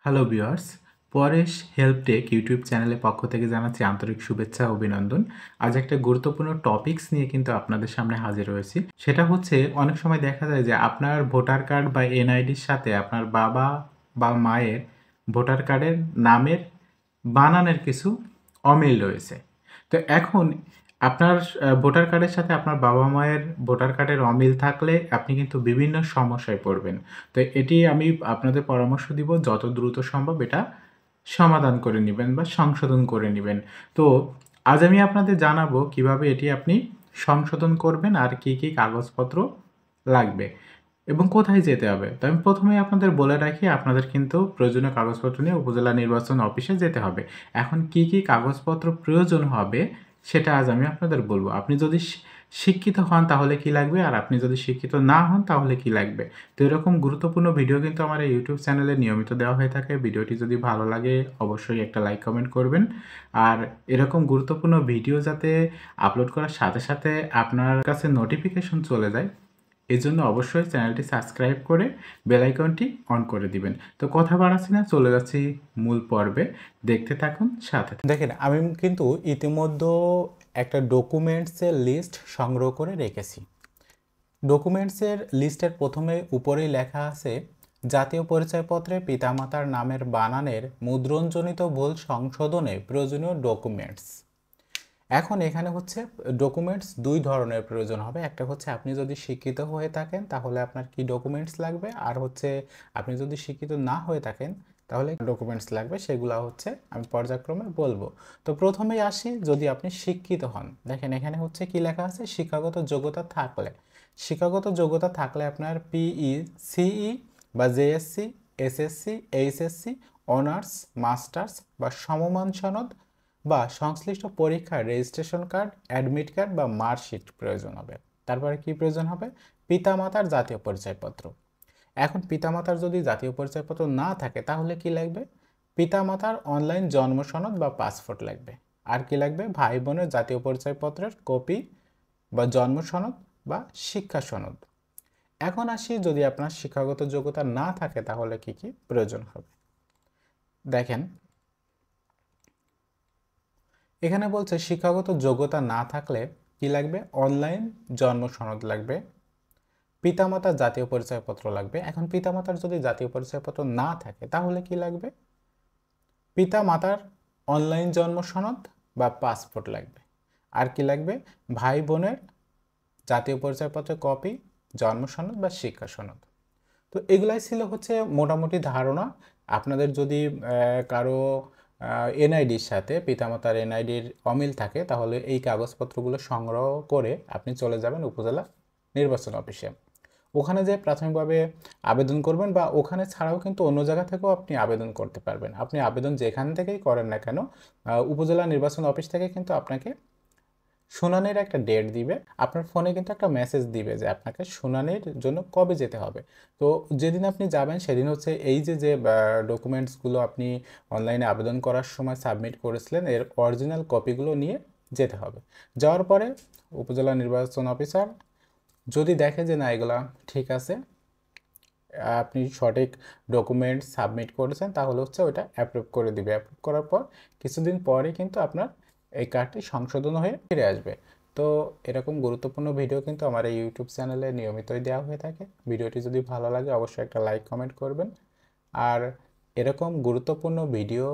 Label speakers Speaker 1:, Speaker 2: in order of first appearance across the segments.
Speaker 1: Hello viewers, Paresh help take YouTube চ্যানেলের পক্ষ থেকে জানাচ্ছি আন্তরিক শুভেচ্ছা ও অভিনন্দন। আজ একটা গুরুত্বপূর্ণ টপিকস নিয়ে কিন্তু আপনাদের সামনে হাজির হয়েছি। সেটা হচ্ছে অনেক সময় দেখা যায় যে আপনার ভোটার কার্ড বা এনআইডির সাথে আপনার বাবা বা মায়ের ভোটার কার্ডের নামের বানানের কিছু অমিল রয়েছে। তো এখন আপনার ভোটার কার্ডের সাথে আপনার বাবা-মায়ের ভোটার কার্ডের অমিল থাকলে আপনি কিন্তু বিভিন্ন সমস্যায় পড়বেন। তো এটি আমি আপনাদের পরামর্শ দিব যত দ্রুত সম্ভব এটা সমাধান করে নিবেন বা সংশোধন করে নিবেন। তো আজ আমি আপনাদের জানাবো কিভাবে এটি আপনি সংশোধন করবেন আর কি কাগজপত্র লাগবে এবং কোথায় যেতে হবে। তো আমি ১ম এই আপনাদের বলে রাখি আপনাদের কিন্তু প্রয়োজনীয় কাগজপত্র নিয়ে উপজেলা নির্বাচন অফিসে যেতে হবে। এখন কি কাগজপত্র প্রয়োজন হবে সেটা আজ আমি আপনাদের বলব। আপনি যদি শিক্ষিত হন তাহলে কি লাগবে? আর আপনি যদি শিক্ষিত না হন তাহলে কি লাগবে? তো এরকম গুরুত্বপূর্ণ ভিডিও কিন্তু আমার এই YouTube চ্যানেলে নিয়মিত দেওয়া হয়ে থাকে। ভিডিওটি যদি ভালো লাগে অবশ্যই একটা লাইক কমেন্ট করবেন। আর এরকম গুরুত্বপূর্ণ ভিডিও যাতে আপলোড করার সাথে আপনার কাছে নোটিফিকেশন চলে যায়, এজন্য অবশ্যই চ্যানেলটি সাবস্ক্রাইব করে বেল আইকনটি অন করে দিবেন। তো কথা বাড়াচ্ছি না, চলে যাচ্ছি মূল পর্বে। দেখতে থাকুন, সাথে থাকুন। দেখেন, আমি কিন্তু ইতিমধ্যে একটা ডকুমেন্টসের লিস্ট সংগ্রহ করে রেখেছি। ডকুমেন্টসের লিস্টের প্রথমে উপরেই লেখা আছে জাতীয় পরিচয়পত্রে পিতামাতার নামের বানানের মুদ্রণজনিত ভুল সংশোধনে প্রয়োজনীয় ডকুমেন্টস। এখন এখানে হচ্ছে ডকুমেন্টস দুই ধরনের প্রয়োজন হবে। একটা হচ্ছে আপনি যদি শিক্ষিত হয়ে থাকেন তাহলে আপনার কি ডকুমেন্টস লাগবে, আর হচ্ছে আপনি যদি শিক্ষিত না হয়ে থাকেন তাহলে ডকুমেন্টস লাগবে, সেগুলো হচ্ছে আমি পর্যায়ক্রমে বলবো। তো প্রথমেই আসি, যদি আপনি শিক্ষিত হন, দেখেন এখানে হচ্ছে কি লেখা আছে, শিক্ষাগত যোগ্যতা থাকলে। শিক্ষাগত যোগ্যতা থাকলে আপনার পিই, সিই বা JSC, SSC, HSC, honours, masters বা সমমান সনদ বা সংশ্লিষ্ট পরীক্ষার রেজিস্ট্রেশন কার্ড, অ্যাডমিট কার্ড বা মার্কশিট প্রয়োজন হবে। তারপরে কি প্রয়োজন হবে? পিতামাতার জাতীয় পরিচয়পত্র। এখন পিতামাতার যদি জাতীয় পরিচয়পত্র না থাকে তাহলে কি লাগবে? পিতামাতার অনলাইন জন্ম সনদ বা পাসপোর্ট লাগবে। আর কি লাগবে? ভাই বোনের জাতীয় পরিচয়পত্রের কপি বা জন্ম সনদ বা শিক্ষা সনদ। এখন আসি, যদি আপনার শিক্ষাগত যোগ্যতা না থাকে তাহলে কি প্রয়োজন হবে। দেখেন এখানে বলছে শিক্ষাগত যোগ্যতা না থাকলে কি লাগবে? অনলাইন জন্ম সনদ লাগবে, পিতামাতার জাতীয় পরিচয়পত্র লাগবে। এখন পিতামাতার যদি জাতীয় পরিচয়পত্র না থাকে তাহলে কি লাগবে? পিতামাতার অনলাইন জন্ম সনদ বা পাসপোর্ট লাগবে। আর কি লাগবে? ভাই বোনের জাতীয় পরিচয়পত্রের কপি, জন্ম সনদ বা শিক্ষা সনদ। তো এগুলাই ছিল হচ্ছে মোটামুটি ধারণা। আপনাদের যদি কারো এনআইডির সাথে পিতামাতার এনআইডির অমিল থাকে তাহলে এই কাগজপত্রগুলো সংগ্রহ করে আপনি চলে যাবেন উপজেলা নির্বাচন অফিসে। ওখানে যে প্রাথমিকভাবে আবেদন করবেন, বা ওখানে ছাড়াও কিন্তু অন্য জায়গা থেকেও আপনি আবেদন করতে পারবেন। আপনি আবেদন যেখান থেকেই করেন না কেন, উপজেলা নির্বাচন অফিস থেকে কিন্তু আপনাকে শুনানির একটা ডেট দিবে। আপনার ফোনে কিন্তু একটা মেসেজ দিবে যে আপনাকে শুনানির জন্য কবে যেতে হবে। তো যেদিন আপনি যাবেন সেদিন হচ্ছে এই যে ডকুমেন্টসগুলো আপনি অনলাইনে আবেদন করার সময় সাবমিট করেছিলেন এর অরিজিনাল কপিগুলো নিয়ে যেতে হবে। যাওয়ার পরে উপজেলা নির্বাচন অফিসার যদি দেখে যে না এগুলা ঠিক আছে, আপনি সঠিক ডকুমেন্ট সাবমিট করেছেন, তাহলে হচ্ছে ওইটা অ্যাপ্রুভ করে দিবে। অ্যাপ্রুভ করার পর কিছুদিন পরে কিন্তু আপনার এই কার্ডটি সংশোধন হয়ে ফিরে আসবে। তো এরকম গুরুত্বপূর্ণ ভিডিও কিন্তু আমার এই ইউটিউব চ্যানেলে নিয়মিতই দেওয়া হয়ে থাকে। ভিডিওটি যদি ভালো লাগে অবশ্যই একটা লাইক কমেন্ট করবেন। আর এরকম গুরুত্বপূর্ণ ভিডিও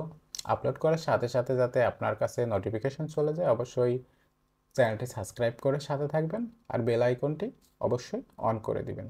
Speaker 1: আপলোড করার সাথে যাতে আপনার কাছে নোটিফিকেশন চলে যায়, অবশ্যই চ্যানেলটি সাবস্ক্রাইব করে সাথে থাকবেন আর বেল আইকনটি অবশ্যই অন করে দিবেন।